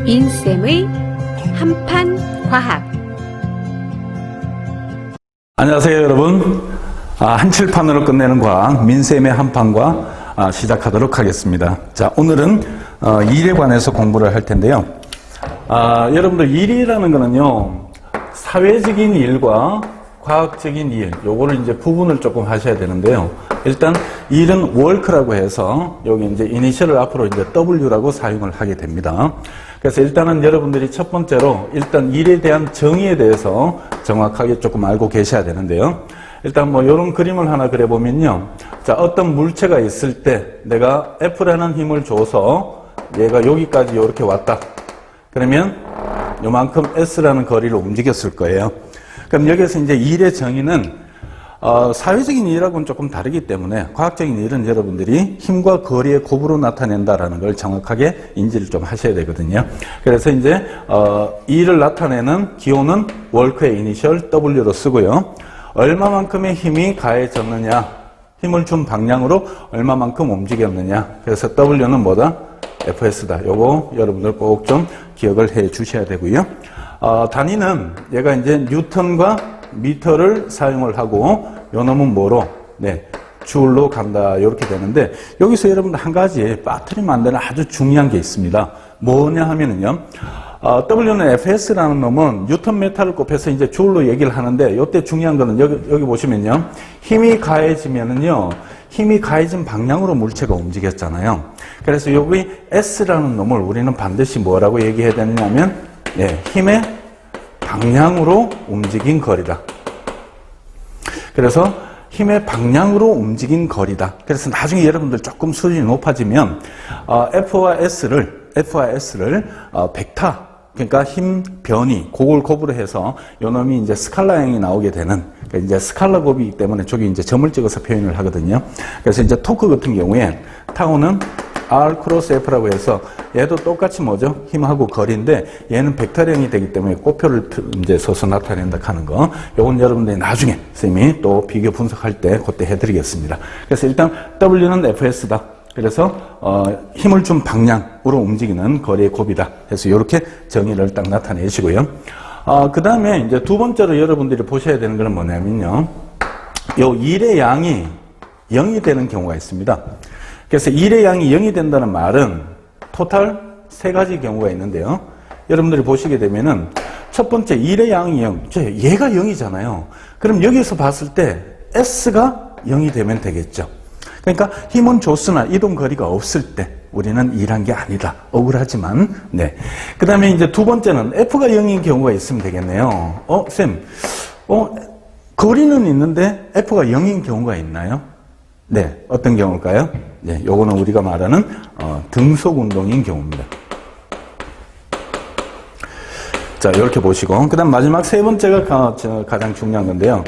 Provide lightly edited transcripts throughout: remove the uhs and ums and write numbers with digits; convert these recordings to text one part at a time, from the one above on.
민쌤의 한판 과학. 안녕하세요, 여러분. 한칠판으로 끝내는 과학 민쌤의 한판과 시작하도록 하겠습니다. 자, 오늘은 일에 관해서 공부를 할 텐데요. 여러분들 일이라는 거는요, 사회적인 일과 과학적인 일, 요거를 이제 구분을 조금 하셔야 되는데요. 일단 일은 work라고 해서 여기 이제 이니셜을 앞으로 이제 W라고 사용을 하게 됩니다. 그래서 일단은 여러분들이 첫 번째로 일단 일에 대한 정의에 대해서 정확하게 조금 알고 계셔야 되는데요. 일단 뭐 이런 그림을 하나 그려보면요. 자, 어떤 물체가 있을 때 내가 F라는 힘을 줘서 얘가 여기까지 이렇게 왔다. 그러면 요만큼 S라는 거리를 움직였을 거예요. 그럼 여기서 이제 일의 정의는 사회적인 일하고는 조금 다르기 때문에 과학적인 일은 여러분들이 힘과 거리의 곱으로 나타낸다라는 걸 정확하게 인지를 좀 하셔야 되거든요. 그래서 이제 일을 나타내는 기호는 월크의 이니셜 W로 쓰고요. 얼마만큼의 힘이 가해졌느냐, 힘을 준 방향으로 얼마만큼 움직였느냐. 그래서 W는 뭐다? FS다. 요거 여러분들 꼭 좀 기억을 해 주셔야 되고요. 단위는 얘가 이제 뉴턴과 미터를 사용을 하고 요 놈은 뭐로? 네, 줄로 간다. 이렇게 되는데 여기서 여러분들 한 가지 빠뜨리면 안 되는 아주 중요한 게 있습니다. 뭐냐 하면은요. W는 FS라는 놈은 뉴턴 메타를 곱해서 이제 줄로 얘기를 하는데 요때 중요한 거는 여기 보시면요. 힘이 가해지면은요. 힘이 가해진 방향으로 물체가 움직였잖아요. 그래서 여기 S라는 놈을 우리는 반드시 뭐라고 얘기해야 되느냐면 네, 힘의 방향으로 움직인 거리다. 그래서 힘의 방향으로 움직인 거리다. 그래서 나중에 여러분들 조금 수준이 높아지면 F와 S를 벡터, 그러니까 힘 변이, 그걸 곱으로 해서 요 놈이 이제 스칼라형이 나오게 되는, 그러니까 이제 스칼라 곱이기 때문에 저기 이제 점을 찍어서 표현을 하거든요. 그래서 이제 토크 같은 경우에 타고는 R 크로스 F라고 해서 얘도 똑같이 뭐죠? 힘하고 거리인데 얘는 벡터형이 되기 때문에 꼬표를 이제 써서 나타낸다 하는 거. 요건 여러분들이 나중에 선생님이 또 비교 분석할 때 그때 해드리겠습니다. 그래서 일단 W는 FS다. 그래서 힘을 준 방향으로 움직이는 거리의 곱이다. 그래서 이렇게 정의를 딱 나타내시고요. 그 다음에 이제 두 번째로 여러분들이 보셔야 되는 건 뭐냐면요. 요 일의 양이 0이 되는 경우가 있습니다. 그래서 일의 양이 0이 된다는 말은 토탈 세 가지 경우가 있는데요. 여러분들이 보시게 되면은 첫 번째 일의 양이 0. 얘가 0이잖아요. 그럼 여기서 봤을 때 S가 0이 되면 되겠죠. 그러니까 힘은 줬으나 이동 거리가 없을 때 우리는 일한 게 아니다. 억울하지만, 네. 그 다음에 이제 두 번째는 F가 0인 경우가 있으면 되겠네요. 쌤, 거리는 있는데 F가 0인 경우가 있나요? 네. 어떤 경우일까요? 네. 요거는 우리가 말하는, 등속 운동인 경우입니다. 자, 이렇게 보시고. 그 다음 마지막 세 번째가 가장 중요한 건데요.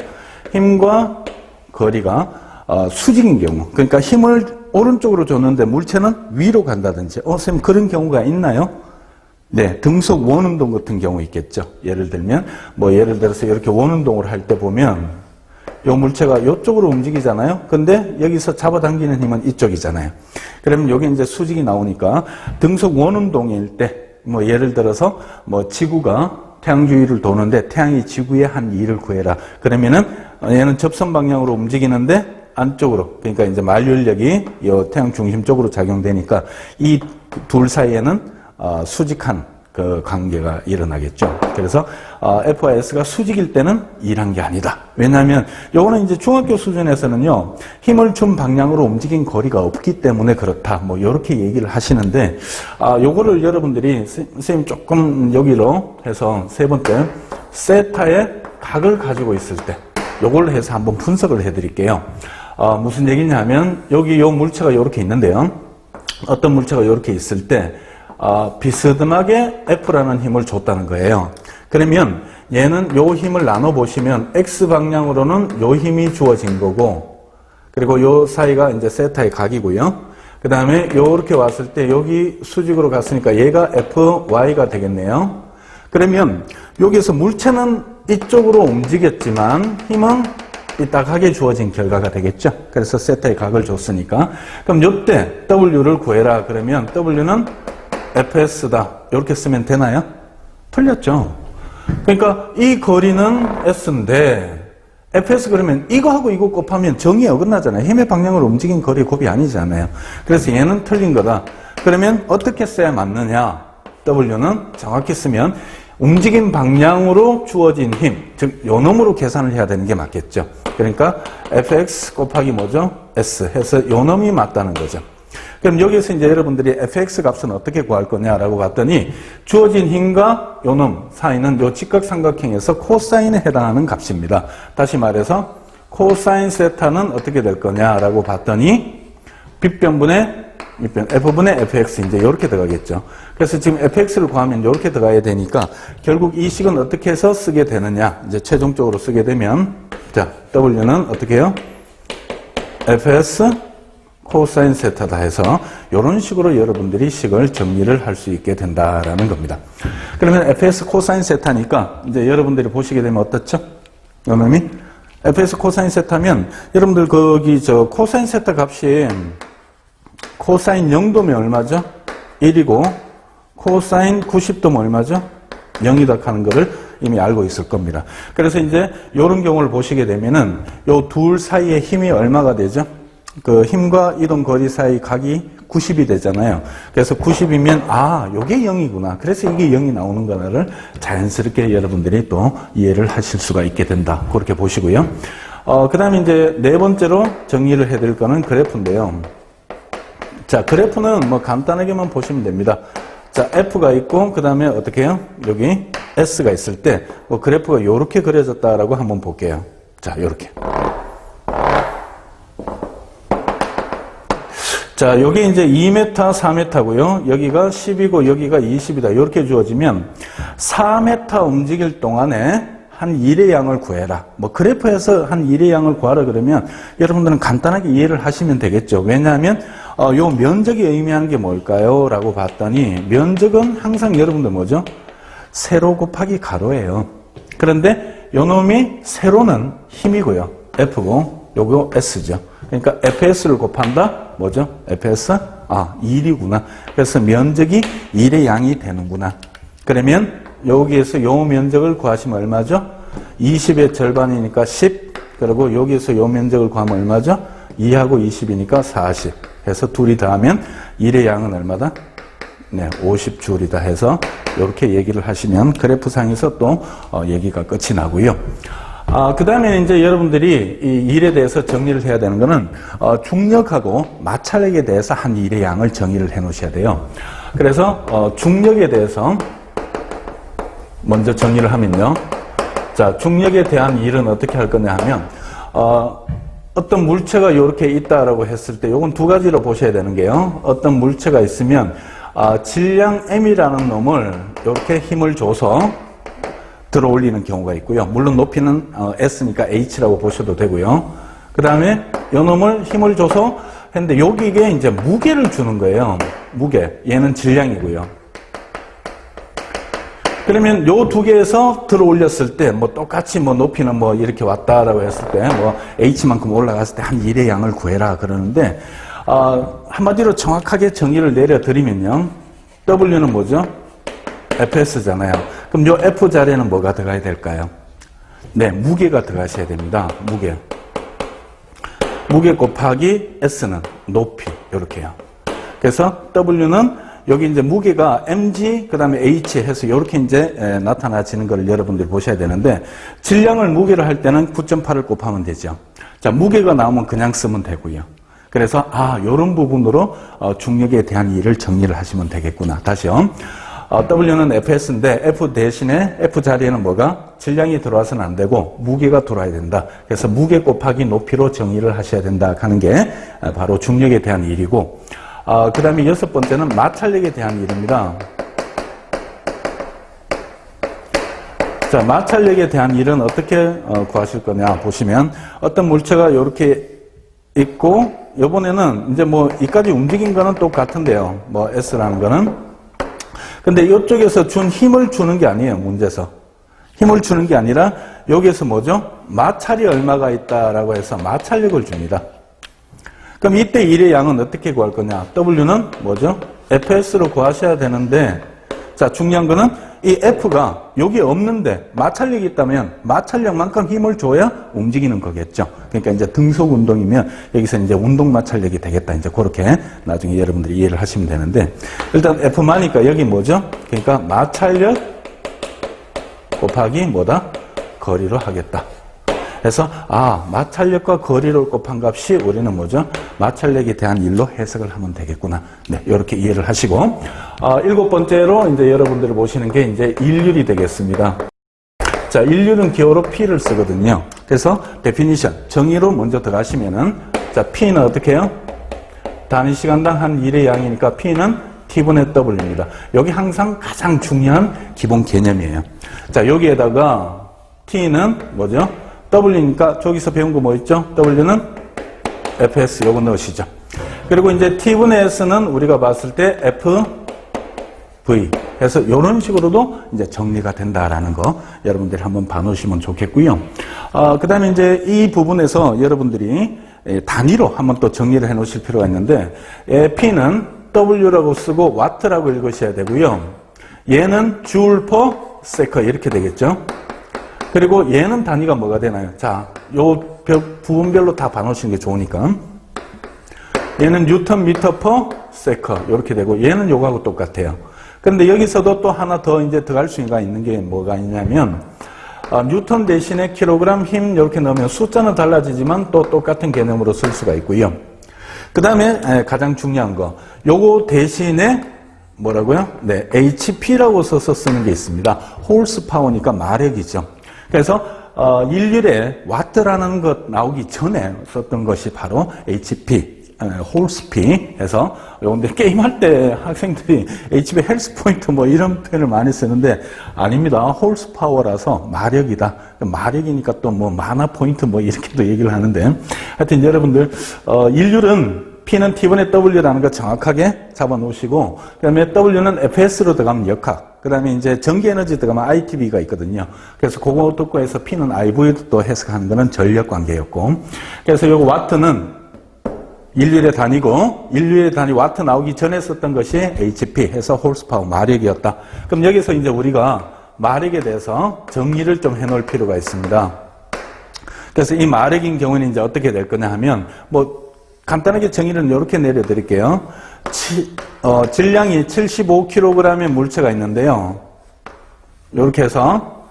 힘과 거리가 수직인 경우, 그러니까 힘을 오른쪽으로 줬는데 물체는 위로 간다든지, 선생님 그런 경우가 있나요? 네, 등속 원운동 같은 경우 있겠죠. 예를 들면, 예를 들어서 이렇게 원운동을 할 때 보면, 요 물체가 이쪽으로 움직이잖아요. 근데 여기서 잡아당기는 힘은 이쪽이잖아요. 그러면 여기 이제 수직이 나오니까 등속 원운동일 때, 예를 들어서 지구가 태양 주위를 도는데 태양이 지구의 한 2를 구해라. 그러면은 얘는 접선 방향으로 움직이는데 안쪽으로, 그러니까 이제 만류인력이 이 태양 중심 쪽으로 작용되니까 이 둘 사이에는 수직한 그 관계가 일어나겠죠. 그래서 F와 S가 수직일 때는 일한 게 아니다. 왜냐하면 요거는 이제 중학교 수준에서는요, 힘을 준 방향으로 움직인 거리가 없기 때문에 그렇다. 요렇게 얘기를 하시는데, 요거를 여러분들이 선생님 조금 여기로 해서 세 번째 세타의 각을 가지고 있을 때 요걸 해서 한번 분석을 해드릴게요. 무슨 얘기냐면 여기 요 물체가 이렇게 있는데요. 어떤 물체가 이렇게 있을 때 비스듬하게 F라는 힘을 줬다는 거예요. 그러면 얘는 요 힘을 나눠 보시면 X 방향으로는 요 힘이 주어진 거고, 그리고 요 사이가 이제 세타의 각이고요. 그 다음에 요렇게 왔을 때 여기 수직으로 갔으니까 얘가 FY가 되겠네요. 그러면 여기서 물체는 이쪽으로 움직였지만 힘은 이 각에 주어진 결과가 되겠죠. 그래서 세타의 각을 줬으니까. 그럼 이때 W를 구해라. 그러면 W는 fs다. 이렇게 쓰면 되나요? 틀렸죠. 그러니까 이 거리는 s인데 fs 그러면 이거하고 이거 곱하면 정이 어긋나잖아요. 힘의 방향으로 움직인 거리의 곱이 아니잖아요. 그래서 얘는 틀린 거다. 그러면 어떻게 써야 맞느냐? W는 정확히 쓰면 움직인 방향으로 주어진 힘, 즉 요놈으로 계산을 해야 되는 게 맞겠죠. 그러니까 fx 곱하기 뭐죠? s 해서 요놈이 맞다는 거죠. 그럼 여기서 이제 여러분들이 fx 값은 어떻게 구할 거냐라고 봤더니 주어진 힘과 요놈 사이는 요 직각삼각형에서 코사인에 해당하는 값입니다. 다시 말해서 코사인 세타는 어떻게 될 거냐라고 봤더니 빗변분의 밑변 f분의 fx 이제 이렇게 들어가겠죠. 그래서 지금 fx를 구하면 이렇게 들어가야 되니까 결국 이 식은 어떻게 해서 쓰게 되느냐 이제 최종적으로 쓰게 되면 자 w는 어떻게 해요? fs 코사인 세타다 해서 이런 식으로 여러분들이 식을 정리를 할 수 있게 된다라는 겁니다. 그러면 fs 코사인 세타니까 이제 여러분들이 보시게 되면 어떻죠? 요놈이 fs 코사인 세타면 여러분들 거기 저 코사인 세타 값이 코사인 0도면 얼마죠? 1이고 코사인 90도면 얼마죠? 0이다 하는 거를 이미 알고 있을 겁니다. 그래서 이제 이런 경우를 보시게 되면은 요 둘 사이의 힘이 얼마가 되죠? 그 힘과 이동 거리 사이 각이 90이 되잖아요. 그래서 90이면 아, 요게 0이구나. 그래서 이게 0이 나오는 거를 자연스럽게 여러분들이 또 이해를 하실 수가 있게 된다. 그렇게 보시고요. 그 다음에 이제 네 번째로 정리를 해드릴 거는 그래프인데요. 자, 그래프는 뭐 간단하게만 보시면 됩니다. 자, F가 있고, 그 다음에 어떻게 해요? 여기 S가 있을 때, 뭐 그래프가 요렇게 그려졌다라고 한번 볼게요. 자, 요렇게. 자, 여기 이제 2m, 4m고요. 여기가 10이고, 여기가 20이다. 요렇게 주어지면 4m 움직일 동안에 한 1의 양을 구해라. 뭐 그래프에서 한 1의 양을 구하라 그러면 여러분들은 간단하게 이해를 하시면 되겠죠. 왜냐하면 요 면적이 의미하는 게 뭘까요? 라고 봤더니 면적은 항상 여러분들 뭐죠? 세로 곱하기 가로예요. 그런데 요 놈이 세로는 힘이고요. F고 요거 S죠. 그러니까 FS를 곱한다? 뭐죠? FS? 아, 1이구나. 그래서 면적이 1의 양이 되는구나. 그러면 여기에서 요 면적을 구하시면 얼마죠? 20의 절반이니까 10. 그리고 여기에서 요 면적을 구하면 얼마죠? 2하고 20이니까 40. 해서 둘이 더하면 1의 양은 얼마다? 네, 50줄이다 해서 이렇게 얘기를 하시면 그래프상에서 또 얘기가 끝이 나고요. 그 다음에 이제 여러분들이 이 일에 대해서 정리를 해야 되는 거는 중력하고 마찰력에 대해서 한 일의 양을 정의를 해 놓으셔야 돼요. 그래서 중력에 대해서 먼저 정리를 하면요. 자, 중력에 대한 일은 어떻게 할 거냐 하면 어떤 물체가 이렇게 있다라고 했을 때 이건 두 가지로 보셔야 되는 게요. 어떤 물체가 있으면 질량 M이라는 놈을 이렇게 힘을 줘서 들어 올리는 경우가 있고요. 물론 높이는 S니까 H라고 보셔도 되고요. 그 다음에 이 놈을 힘을 줘서 했는데 여기에 이제 무게를 주는 거예요. 무게. 얘는 질량이고요. 그러면 요 두 개에서 들어 올렸을 때, 뭐 똑같이 뭐 높이는 뭐 이렇게 왔다라고 했을 때, 뭐 H만큼 올라갔을 때 한 1의 양을 구해라 그러는데, 한마디로 정확하게 정의를 내려드리면요. W는 뭐죠? FS잖아요. 그럼 요 F 자리에는 뭐가 들어가야 될까요? 네, 무게가 들어가셔야 됩니다. 무게. 무게 곱하기 S는 높이. 요렇게요. 그래서 W는 여기 이제 무게가 mg, 그 다음에 h 해서 이렇게 이제 나타나지는 걸 여러분들이 보셔야 되는데, 질량을 무게를 할 때는 9.8을 곱하면 되죠. 자, 무게가 나오면 그냥 쓰면 되고요. 그래서, 요런 부분으로 중력에 대한 일을 정리를 하시면 되겠구나. 다시요. W는 FS인데, F 대신에 F 자리에는 뭐가? 질량이 들어와서는 안 되고, 무게가 들어와야 된다. 그래서 무게 곱하기 높이로 정의를 하셔야 된다 하는 게 바로 중력에 대한 일이고, 그 다음에 여섯 번째는 마찰력에 대한 일입니다. 자, 마찰력에 대한 일은 어떻게 구하실 거냐 보시면 어떤 물체가 이렇게 있고 이번에는 이제 뭐 이까지 움직인 거는 똑같은데요. 뭐 S라는 거는. 근데 이쪽에서 준 힘을 주는 게 아니에요. 문제에서. 힘을 주는 게 아니라 여기에서 뭐죠? 마찰이 얼마가 있다라고 해서 마찰력을 줍니다. 그럼 이때 일의 양은 어떻게 구할 거냐? W는 뭐죠? FS로 구하셔야 되는데, 자, 중요한 거는 이 F가 여기 없는데 마찰력이 있다면 마찰력만큼 힘을 줘야 움직이는 거겠죠. 그러니까 이제 등속 운동이면 여기서 이제 운동 마찰력이 되겠다. 이제 그렇게 나중에 여러분들이 이해를 하시면 되는데, 일단 F마니까 여기 뭐죠? 그러니까 마찰력 곱하기 뭐다? 거리로 하겠다. 그래서 마찰력과 거리를 곱한 값이 우리는 뭐죠? 마찰력에 대한 일로 해석을 하면 되겠구나. 네, 이렇게 이해를 하시고, 일곱 번째로 이제 여러분들이 보시는 게 이제 일률이 되겠습니다. 자, 일률은 기호로 P를 쓰거든요. 그래서 definition, 정의로 먼저 들어가시면은, 자, P는 어떻게 해요? 단위 시간당 한 일의 양이니까 P는 T분의 W입니다. 여기 항상 가장 중요한 기본 개념이에요. 자, 여기에다가 T는 뭐죠? W니까 저기서 배운 거 뭐 있죠? W는 FS 요거 넣으시죠. 그리고 이제 T분의 S는 우리가 봤을 때 FV 해서 이런 식으로도 이제 정리가 된다라는 거 여러분들이 한번 봐놓으시면 좋겠고요. 그 다음에 이제 이 부분에서 여러분들이 단위로 한번 또 정리를 해 놓으실 필요가 있는데, P는 W라고 쓰고 와트라고 읽으셔야 되고요. 얘는 Joule per second 이렇게 되겠죠. 그리고 얘는 단위가 뭐가 되나요? 자, 요 부분별로 다 봐놓으시는 게 좋으니까. 얘는 뉴턴 미터 퍼 세컨 이렇게 되고, 얘는 요거하고 똑같아요. 그런데 여기서도 또 하나 더 이제 들어갈 수가 있는 게 뭐가 있냐면, 뉴턴 대신에 킬로그램 힘 이렇게 넣으면 숫자는 달라지지만 또 똑같은 개념으로 쓸 수가 있고요. 그 다음에 가장 중요한 거, 요거 대신에 뭐라고요? 네, HP라고 써서 쓰는 게 있습니다. 홀스 파워니까 마력이죠. 그래서 일률에 와트라는 것 나오기 전에 썼던 것이 바로 HP, 홀스피 해서, 요런데 게임할 때 학생들이 HP 헬스 포인트 뭐 이런 표현을 많이 쓰는데 아닙니다. 홀스 파워라서 마력이다. 마력이니까 또 뭐 마나 포인트 뭐 이렇게도 얘기를 하는데, 하여튼 여러분들 일률은 P는 T분의 W라는 거 정확하게 잡아 놓으시고, 그 다음에 W는 FS로 들어가면 역학, 그 다음에 이제 전기에너지 들어가면 ITB가 있거든요. 그래서 그거 듣고 해서 P는 IV도 또 해석하는 거는 전력 관계였고, 그래서 요거 와트는 인류의 단위고, 인류의 단위 와트 나오기 전에 썼던 것이 HP 해서 홀스파워 마력이었다. 그럼 여기서 이제 우리가 마력에 대해서 정리를 좀 해놓을 필요가 있습니다. 그래서 이 마력인 경우는 이제 어떻게 될 거냐 하면, 뭐 간단하게 정의를 이렇게 내려드릴게요. 질량이 75kg의 물체가 있는데요. 이렇게 해서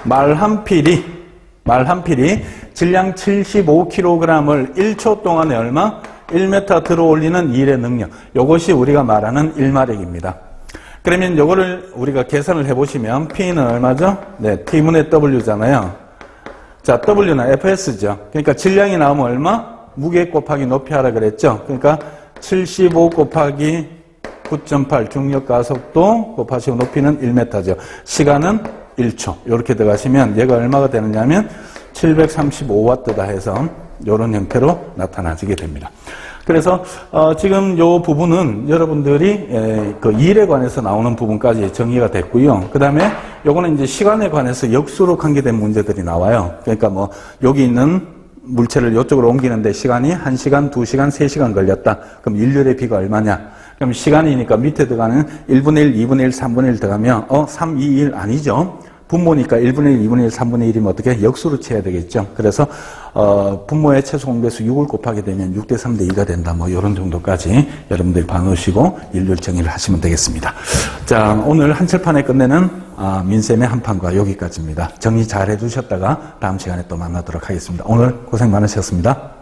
말 한 필이 질량 75kg을 1초 동안에 얼마? 1m 들어 올리는 일의 능력. 이것이 우리가 말하는 일마력입니다. 그러면 이거를 우리가 계산을 해보시면 P는 얼마죠? 네, T분의 W잖아요. 자, W는 FS죠. 그러니까 질량이 나오면 얼마? 무게 곱하기 높이 하라 그랬죠. 그러니까 75 곱하기 9.8 중력 가속도 곱하시고 높이는 1m죠. 시간은 1초. 이렇게 들어가시면 얘가 얼마가 되느냐 하면 735W다 해서 이런 형태로 나타나지게 됩니다. 그래서 지금 이 부분은 여러분들이 그 일에 관해서 나오는 부분까지 정리가 됐고요. 그 다음에 요거는 이제 시간에 관해서 역수로 관계된 문제들이 나와요. 그러니까 뭐 여기 있는 물체를 이쪽으로 옮기는데 시간이 1시간, 2시간, 3시간 걸렸다. 그럼 일률의 비가 얼마냐? 그럼 시간이니까 밑에 들어가는 1분의 1, 2분의 1, 3분의 1 들어가면 3, 2, 1 아니죠. 분모니까 1분의 1, 2분의 1, 3분의 1이면 어떻게 역수로 쳐야 되겠죠. 그래서 분모의 최소 공배수 6을 곱하게 되면 6대 3대 2가 된다. 뭐 이런 정도까지 여러분들이 봐놓으시고 일률 정의를 하시면 되겠습니다. 자, 오늘 한철판에 끝내는 민쌤의 한판과 여기까지입니다. 정리 잘 해주셨다가 다음 시간에 또 만나도록 하겠습니다. 오늘 고생 많으셨습니다.